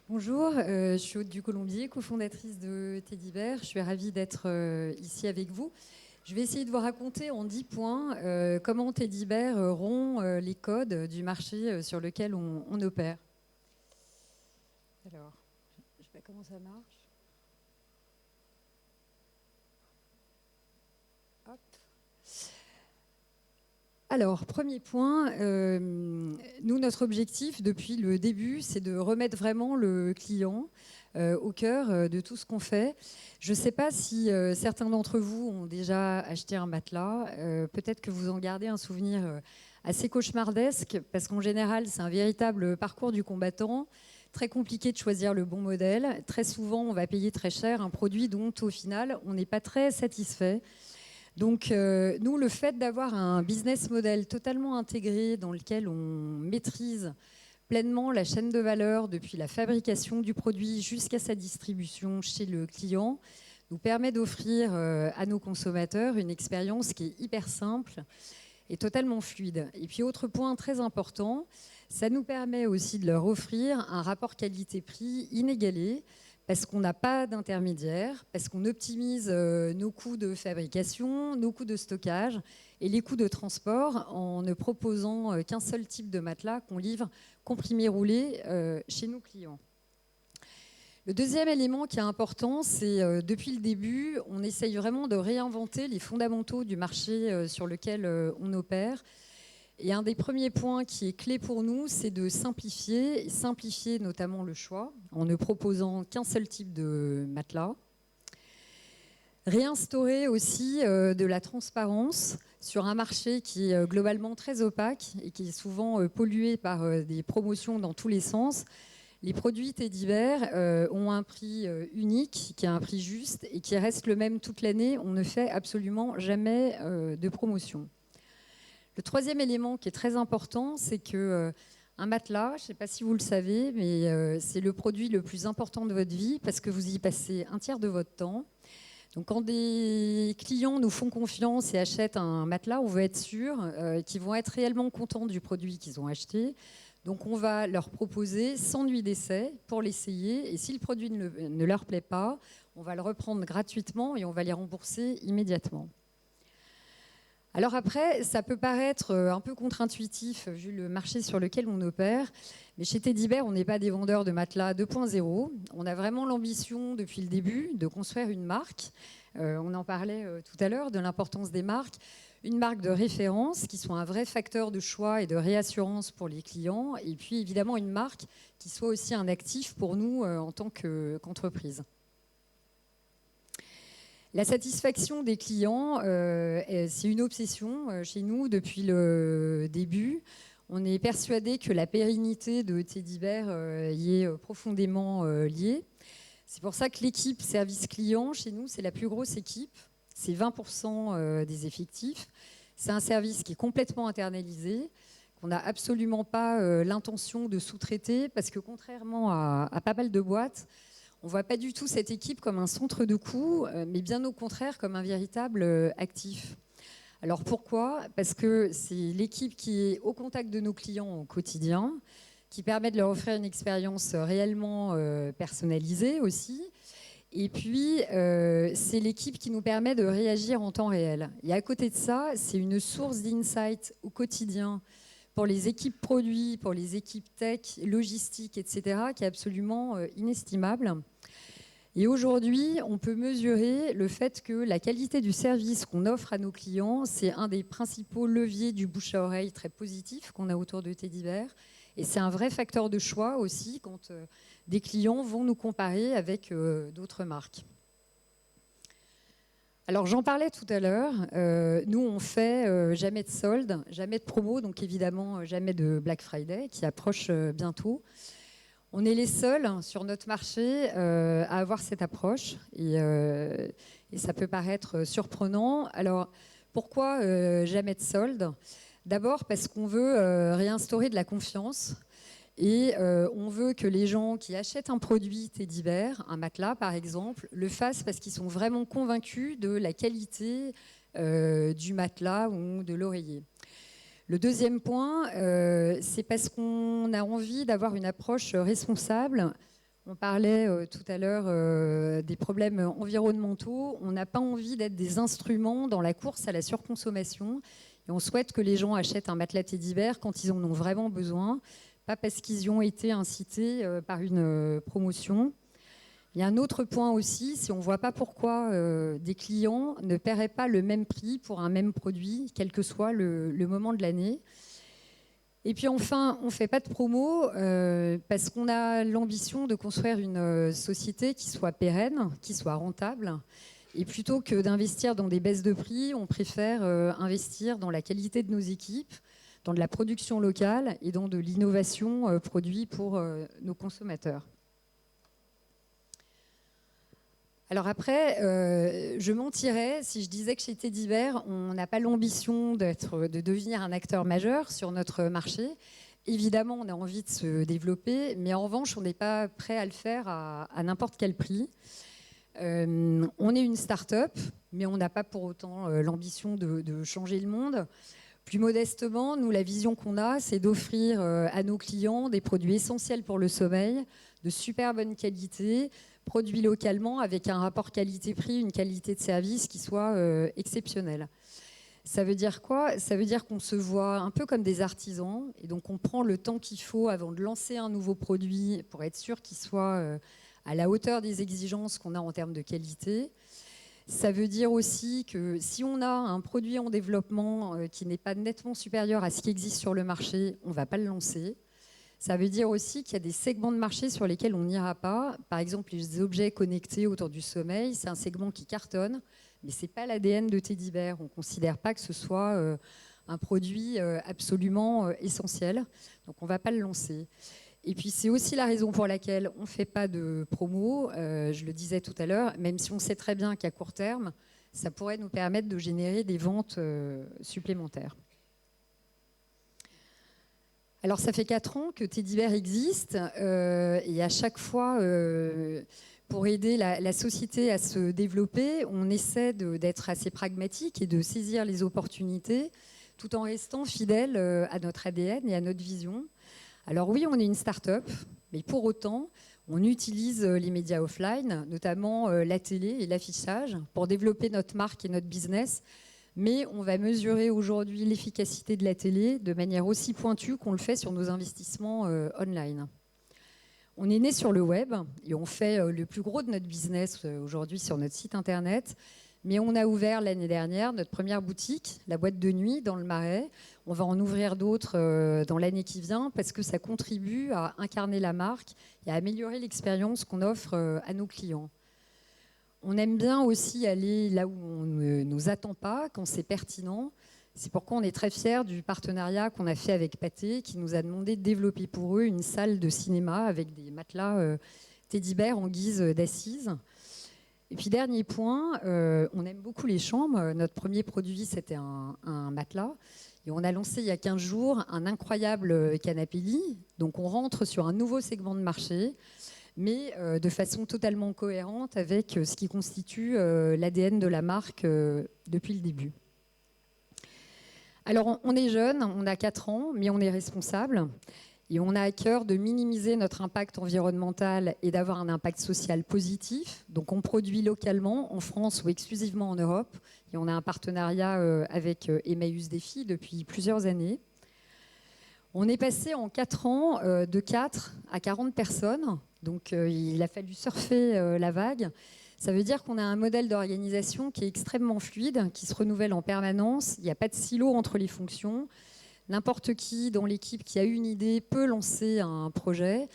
Bonjour, je suis Aude du Colombier, cofondatrice de Teddy Bear. Je suis ravie d'être ici avec vous. Je vais essayer de vous raconter en 10 points comment Teddy Bear rompt les codes du marché sur lequel on opère. Alors, je sais pas comment ça marche. Hop. Alors, premier point, nous, notre objectif depuis le début, c'est de remettre vraiment le client au cœur de tout ce qu'on fait. Je ne sais pas si certains d'entre vous ont déjà acheté un matelas. Peut-être que vous en gardez un souvenir assez cauchemardesque, parce qu'en général, c'est un véritable parcours du combattant. Très compliqué de choisir le bon modèle. Très souvent, on va payer très cher un produit dont, au final, on n'est pas très satisfait. Donc, nous, le fait d'avoir un business model totalement intégré dans lequel on maîtrise pleinement la chaîne de valeur depuis la fabrication du produit jusqu'à sa distribution chez le client nous permet d'offrir à nos consommateurs une expérience qui est hyper simple et totalement fluide. Et puis, autre point très important, ça nous permet aussi de leur offrir un rapport qualité-prix inégalé parce qu'on n'a pas d'intermédiaire, parce qu'on optimise nos coûts de fabrication, nos coûts de stockage et les coûts de transport en ne proposant qu'un seul type de matelas qu'on livre comprimé roulé chez nos clients. Le deuxième élément qui est important, c'est depuis le début, on essaye vraiment de réinventer les fondamentaux du marché sur lequel on opère. Et un des premiers points qui est clé pour nous, c'est de simplifier notamment le choix, en ne proposant qu'un seul type de matelas. Réinstaurer aussi de la transparence sur un marché qui est globalement très opaque et qui est souvent pollué par des promotions dans tous les sens. Les produits Teddy Bear ont un prix unique, qui a un prix juste et qui reste le même toute l'année. On ne fait absolument jamais de promotion. Le troisième élément qui est très important, c'est que un matelas, je ne sais pas si vous le savez, mais c'est le produit le plus important de votre vie parce que vous y passez un tiers de votre temps. Donc quand des clients nous font confiance et achètent un matelas, on veut être sûr qu'ils vont être réellement contents du produit qu'ils ont acheté. Donc on va leur proposer 100 nuits d'essai pour l'essayer. Et si le produit ne leur plaît pas, on va le reprendre gratuitement et on va les rembourser immédiatement. Alors après, ça peut paraître un peu contre-intuitif vu le marché sur lequel on opère, mais chez Teddy Bear, on n'est pas des vendeurs de matelas 2.0. On a vraiment l'ambition depuis le début de construire une marque. On en parlait tout à l'heure de l'importance des marques. Une marque de référence qui soit un vrai facteur de choix et de réassurance pour les clients. Et puis évidemment une marque qui soit aussi un actif pour nous en tant qu'entreprise. La satisfaction des clients, c'est une obsession chez nous depuis le début. On est persuadé que la pérennité de Teddy Bear y est profondément liée. C'est pour ça que l'équipe service client chez nous, c'est la plus grosse équipe. C'est 20% des effectifs. C'est un service qui est complètement internalisé, qu'on n'a absolument pas l'intention de sous-traiter, parce que contrairement à pas mal de boîtes, on ne voit pas du tout cette équipe comme un centre de coût, mais bien au contraire comme un véritable actif. Alors pourquoi ? Parce que c'est l'équipe qui est au contact de nos clients au quotidien, qui permet de leur offrir une expérience réellement personnalisée aussi. Et puis, c'est l'équipe qui nous permet de réagir en temps réel. Et à côté de ça, c'est une source d'insight au quotidien pour les équipes produits, pour les équipes tech, logistique, etc., qui est absolument inestimable. Et aujourd'hui, on peut mesurer le fait que la qualité du service qu'on offre à nos clients, c'est un des principaux leviers du bouche à oreille très positif qu'on a autour de Teddy Bear. Et c'est un vrai facteur de choix aussi quand des clients vont nous comparer avec d'autres marques. Alors j'en parlais tout à l'heure, nous on fait jamais de soldes, jamais de promo, donc évidemment jamais de Black Friday qui approche bientôt. On est les seuls sur notre marché à avoir cette approche et ça peut paraître surprenant. Alors pourquoi jamais de soldes ? D'abord parce qu'on veut réinstaurer de la confiance. Et on veut que les gens qui achètent un produit Teddy Bear, un matelas par exemple, le fassent parce qu'ils sont vraiment convaincus de la qualité du matelas ou de l'oreiller. Le deuxième point, c'est parce qu'on a envie d'avoir une approche responsable On parlait tout à l'heure des problèmes environnementaux. On n'a pas envie d'être des instruments dans la course à la surconsommation. Et on souhaite que les gens achètent un matelas Teddy Bear quand ils en ont vraiment besoin, pas parce qu'ils y ont été incités par une promotion. Il y a un autre point aussi, c'est on ne voit pas pourquoi des clients ne paieraient pas le même prix pour un même produit, quel que soit le moment de l'année. Et puis enfin, on ne fait pas de promo parce qu'on a l'ambition de construire une société qui soit pérenne, qui soit rentable. Et plutôt que d'investir dans des baisses de prix, on préfère investir dans la qualité de nos équipes, dans de la production locale et dans de l'innovation produite pour nos consommateurs. Alors après, je mentirais si je disais que chez Teddy Bear, on n'a pas l'ambition de devenir un acteur majeur sur notre marché. Évidemment, on a envie de se développer, mais en revanche, on n'est pas prêt à le faire à n'importe quel prix. On est une start-up, mais on n'a pas pour autant l'ambition de changer le monde. Plus modestement, nous, la vision qu'on a, c'est d'offrir à nos clients des produits essentiels pour le sommeil, de super bonne qualité, produits localement avec un rapport qualité-prix, une qualité de service qui soit exceptionnelle. Ça veut dire quoi? Ça veut dire qu'on se voit un peu comme des artisans et donc on prend le temps qu'il faut avant de lancer un nouveau produit pour être sûr qu'il soit à la hauteur des exigences qu'on a en termes de qualité. Ça veut dire aussi que si on a un produit en développement qui n'est pas nettement supérieur à ce qui existe sur le marché, on ne va pas le lancer. Ça veut dire aussi qu'il y a des segments de marché sur lesquels on n'ira pas. Par exemple, les objets connectés autour du sommeil, c'est un segment qui cartonne, mais ce n'est pas l'ADN de Teddy Bear. On ne considère pas que ce soit un produit absolument essentiel. Donc on ne va pas le lancer. Et puis c'est aussi la raison pour laquelle on ne fait pas de promo, je le disais tout à l'heure, même si on sait très bien qu'à court terme, ça pourrait nous permettre de générer des ventes supplémentaires. Alors ça fait 4 ans que Teddy Bear existe et à chaque fois, pour aider la société à se développer, on essaie d'être assez pragmatique et de saisir les opportunités tout en restant fidèle à notre ADN et à notre vision. Alors oui, on est une start-up, mais pour autant, on utilise les médias offline, notamment la télé et l'affichage, pour développer notre marque et notre business. Mais on va mesurer aujourd'hui l'efficacité de la télé de manière aussi pointue qu'on le fait sur nos investissements online. On est né sur le web et on fait le plus gros de notre business aujourd'hui sur notre site internet. Mais on a ouvert l'année dernière notre première boutique, la boîte de nuit dans le Marais. On va en ouvrir d'autres dans l'année qui vient parce que ça contribue à incarner la marque et à améliorer l'expérience qu'on offre à nos clients. On aime bien aussi aller là où on ne nous attend pas, quand c'est pertinent. C'est pourquoi on est très fiers du partenariat qu'on a fait avec Pathé, qui nous a demandé de développer pour eux une salle de cinéma avec des matelas Teddy Bear en guise d'assises. Et puis dernier point, on aime beaucoup les chambres. Notre premier produit, c'était un matelas. Et on a lancé il y a 15 jours un incroyable canapé lit. Donc on rentre sur un nouveau segment de marché, mais de façon totalement cohérente avec ce qui constitue l'ADN de la marque depuis le début. Alors on est jeune, on a 4 ans, mais on est responsable. Et on a à cœur de minimiser notre impact environnemental et d'avoir un impact social positif. Donc on produit localement en France ou exclusivement en Europe. Et on a un partenariat avec Emmaüs Défi depuis plusieurs années. On est passé en 4 ans de 4 à 40 personnes. Donc il a fallu surfer la vague. Ça veut dire qu'on a un modèle d'organisation qui est extrêmement fluide, qui se renouvelle en permanence. Il n'y a pas de silo entre les fonctions. N'importe qui dans l'équipe qui a une idée peut lancer un projet.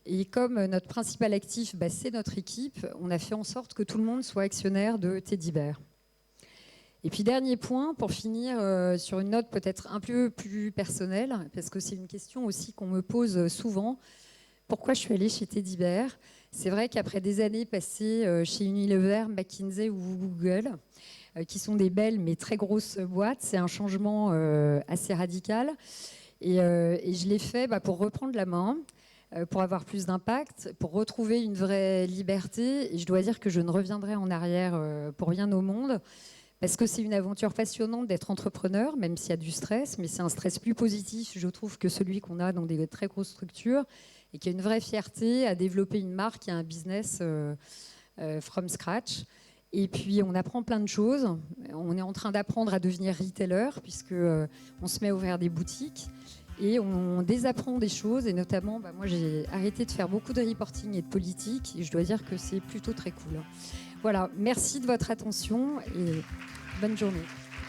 Et comme notre principal actif, c'est notre équipe, on a fait en sorte que tout le monde soit actionnaire de Teddy Bear. Et puis dernier point, pour finir sur une note peut-être un peu plus personnelle, parce que c'est une question aussi qu'on me pose souvent. Pourquoi je suis allée chez Teddy Bear? C'est vrai qu'après des années passées chez Unilever, McKinsey ou Google, qui sont des belles mais très grosses boîtes, c'est un changement assez radical. Et je l'ai fait pour reprendre la main, pour avoir plus d'impact, pour retrouver une vraie liberté. Et je dois dire que je ne reviendrai en arrière pour rien au monde, parce que c'est une aventure passionnante d'être entrepreneur, même s'il y a du stress, mais c'est un stress plus positif, je trouve, que celui qu'on a dans des très grosses structures. et qui a une vraie fierté à développer une marque et un business from scratch. Et puis, on apprend plein de choses. On est en train d'apprendre à devenir retailer, puisque on se met à ouvrir des boutiques. Et on désapprend des choses. Et notamment, moi, j'ai arrêté de faire beaucoup de reporting et de politique. Et je dois dire que c'est plutôt très cool. Voilà, merci de votre attention et bonne journée.